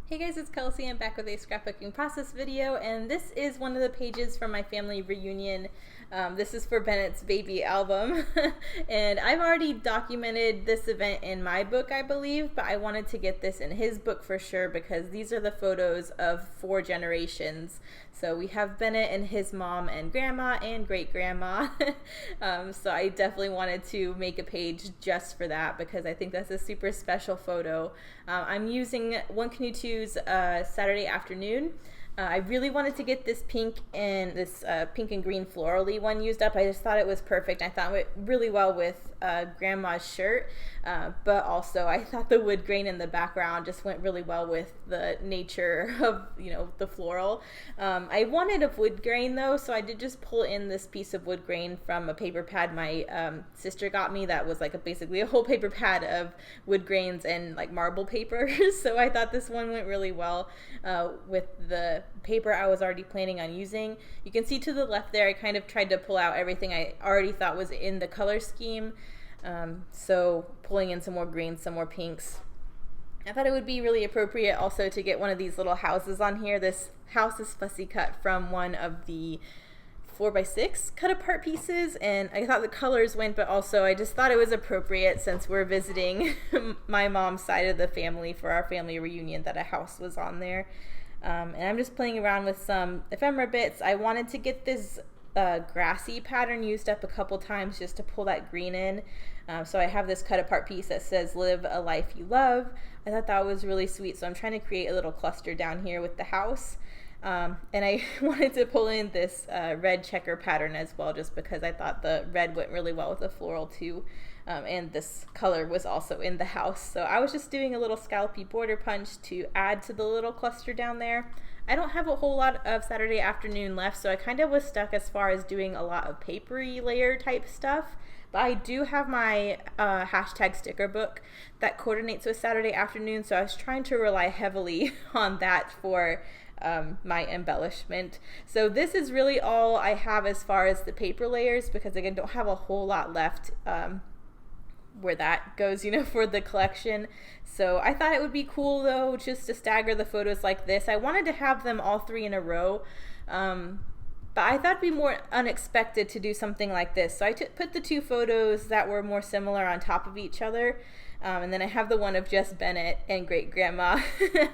Hey guys, it's Kelsey. I'm back with a scrapbooking process video, and this is one of the pages from my family reunion. This is for Bennett's baby album, and I've already documented this event in my book, I believe, but I wanted to get this in his book for sure because these are the photos of 4 generations. So we have Bennett and his mom and grandma and great-grandma. So I definitely wanted to make a page just for that because I think that's a super special photo. I'm using One Canoe 2's Saturday Afternoon. I really wanted to get this pink and this pink and green florally one used up. I just thought it was perfect. I thought it went really well with Grandma's shirt, but also I thought the wood grain in the background just went really well with the nature of, the floral. I wanted a wood grain though, so I did just pull in this piece of wood grain from a paper pad my sister got me that was like basically a whole paper pad of wood grains and like marble paper. So I thought this one went really well with the paper I was already planning on using. You can see to the left there I kind of tried to pull out everything I already thought was in the color scheme. So pulling in some more greens, some more pinks. I thought it would be really appropriate also to get one of these little houses on here. This house is fussy cut from one of the 4x6 cut apart pieces, and I thought the colors went, but also I just thought it was appropriate since we're visiting my mom's side of the family for our family reunion that a house was on there. And I'm just playing around with some ephemera bits. I wanted to get this grassy pattern used up a couple times just to pull that green in. So I have this cut apart piece that says live a life you love. I thought that was really sweet, so I'm trying to create a little cluster down here with the house. And I wanted to pull in this red checker pattern as well just because I thought the red went really well with the floral too. And this color was also in the house. So I was just doing a little scallopy border punch to add to the little cluster down there. I don't have a whole lot of Saturday Afternoon left, so I kind of was stuck as far as doing a lot of papery layer type stuff. But I do have my hashtag sticker book that coordinates with Saturday Afternoon, so I was trying to rely heavily on that for my embellishment. So this is really all I have as far as the paper layers because again, don't have a whole lot left where that goes, for the collection. So I thought it would be cool though just to stagger the photos like this. I wanted to have them all 3 in a row, but I thought it'd be more unexpected to do something like this. So I put the 2 photos that were more similar on top of each other. And then I have the one of just Bennett and great-grandma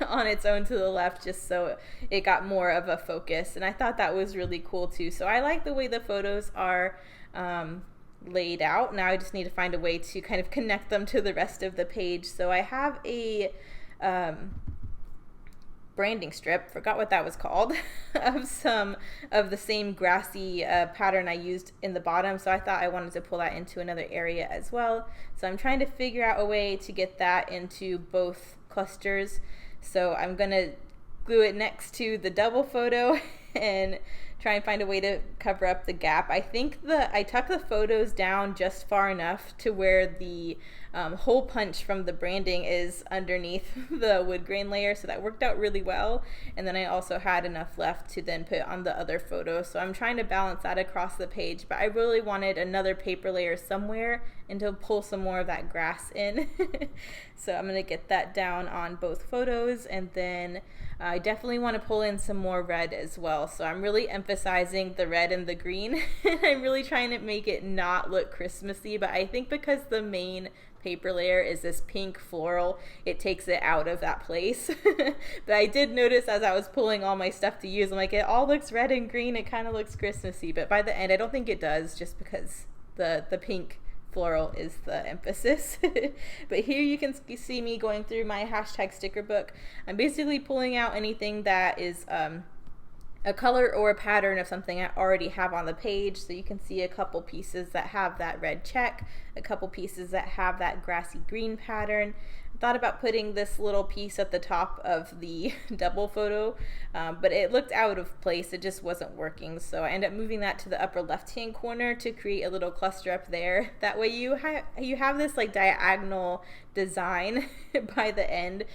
on its own to the left just so it got more of a focus. And I thought that was really cool too. So I like the way the photos are laid out. Now I just need to find a way to kind of connect them to the rest of the page. So I have a branding strip, forgot what that was called, of some of the same grassy pattern I used in the bottom, so I thought I wanted to pull that into another area as well. So I'm trying to figure out a way to get that into both clusters. So I'm gonna glue it next to the double photo and try and find a way to cover up the gap. I think I tucked the photos down just far enough to where the hole punch from the branding is underneath the wood grain layer, so that worked out really well. And then I also had enough left to then put on the other photo, so I'm trying to balance that across the page, but I really wanted another paper layer somewhere and to pull some more of that grass in. So I'm going to get that down on both photos, and then I definitely want to pull in some more red as well. So I'm really emphasizing the red and the green. I'm really trying to make it not look Christmassy, but I think because the main paper layer is this pink floral, it takes it out of that place. But I did notice as I was pulling all my stuff to use, I'm like, it all looks red and green, it kind of looks Christmassy, but by the end I don't think it does, just because the pink floral is the emphasis. But here you can see me going through my hashtag sticker book. I'm basically pulling out anything that is a color or a pattern of something I already have on the page. So you can see a couple pieces that have that red check, a couple pieces that have that grassy green pattern. I thought about putting this little piece at the top of the double photo, but it looked out of place. It just wasn't working. So I ended up moving that to the upper left-hand corner to create a little cluster up there. That way you have this like diagonal design by the end,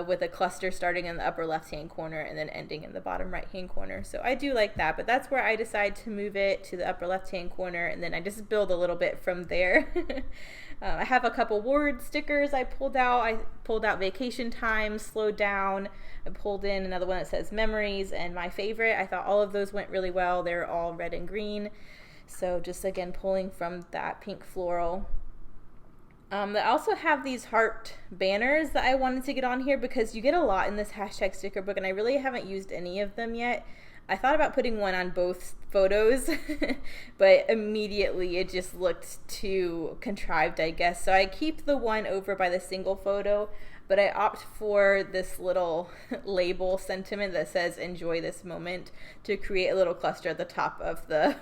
with a cluster starting in the upper left hand corner and then ending in the bottom right hand corner. So I do like that, but that's where I decide to move it to the upper left hand corner, and then I just build a little bit from there. I have a couple word stickers I pulled out. I pulled out vacation time, slowed down. I pulled in another one that says memories, and my favorite. I thought all of those went really well. They're all red and green. So just again pulling from that pink floral. I also have these heart banners that I wanted to get on here because you get a lot in this hashtag sticker book, and I really haven't used any of them yet. I thought about putting one on both photos, but immediately it just looked too contrived, I guess. So I keep the one over by the single photo, but I opt for this little label sentiment that says enjoy this moment to create a little cluster at the top of the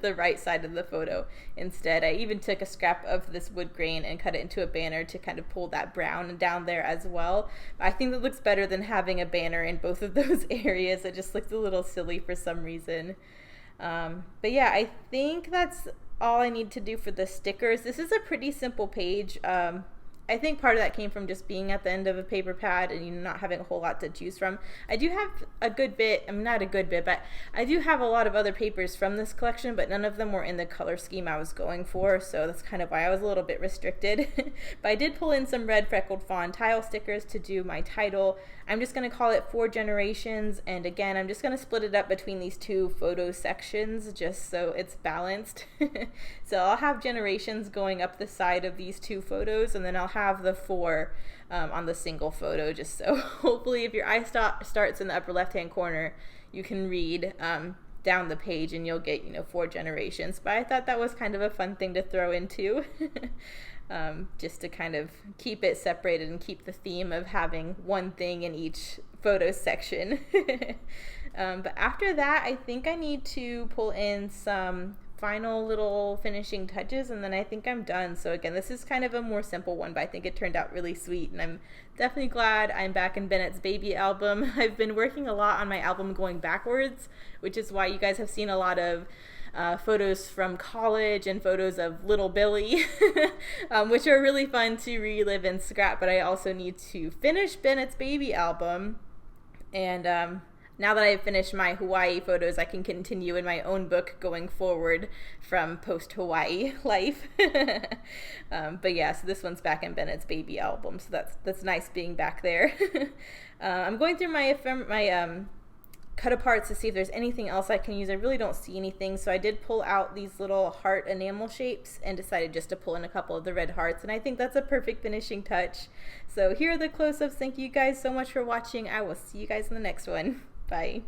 the right side of the photo instead. I even took a scrap of this wood grain and cut it into a banner to kind of pull that brown down there as well. But I think that looks better than having a banner in both of those areas. It just looks a little silly for some reason. But yeah, I think that's all I need to do for the stickers. This is a pretty simple page. I think part of that came from just being at the end of a paper pad and not having a whole lot to choose from. I do have a good bit, I mean not a good bit, but I do have a lot of other papers from this collection, but none of them were in the color scheme I was going for, so that's kind of why I was a little bit restricted. But I did pull in some red freckled fawn tile stickers to do my title. I'm just going to call it 4 Generations, and again I'm just going to split it up between these 2 photo sections just so it's balanced. So I'll have generations going up the side of these 2 photos, and then I'll have the 4 on the single photo, just so hopefully if your eye starts in the upper left hand corner you can read down the page and you'll get 4 generations. But I thought that was kind of a fun thing to throw into. Just to kind of keep it separated and keep the theme of having one thing in each photo section. But after that, I think I need to pull in some final little finishing touches, and then I think I'm done. So again, this is kind of a more simple one, but I think it turned out really sweet, and I'm definitely glad I'm back in Bennett's baby album. I've been working a lot on my album going backwards, which is why you guys have seen a lot of photos from college and photos of little Billy, which are really fun to relive in Scrap. But I also need to finish Bennett's baby album, and now that I've finished my Hawaii photos, I can continue in my own book going forward from post-Hawaii life. But yeah, so this one's back in Bennett's baby album, so that's nice being back there. I'm going through my cut aparts to see if there's anything else I can use. I really don't see anything, so I did pull out these little heart enamel shapes and decided just to pull in a couple of the red hearts, and I think that's a perfect finishing touch. So here are the close-ups. Thank you guys so much for watching. I will see you guys in the next one. Bye.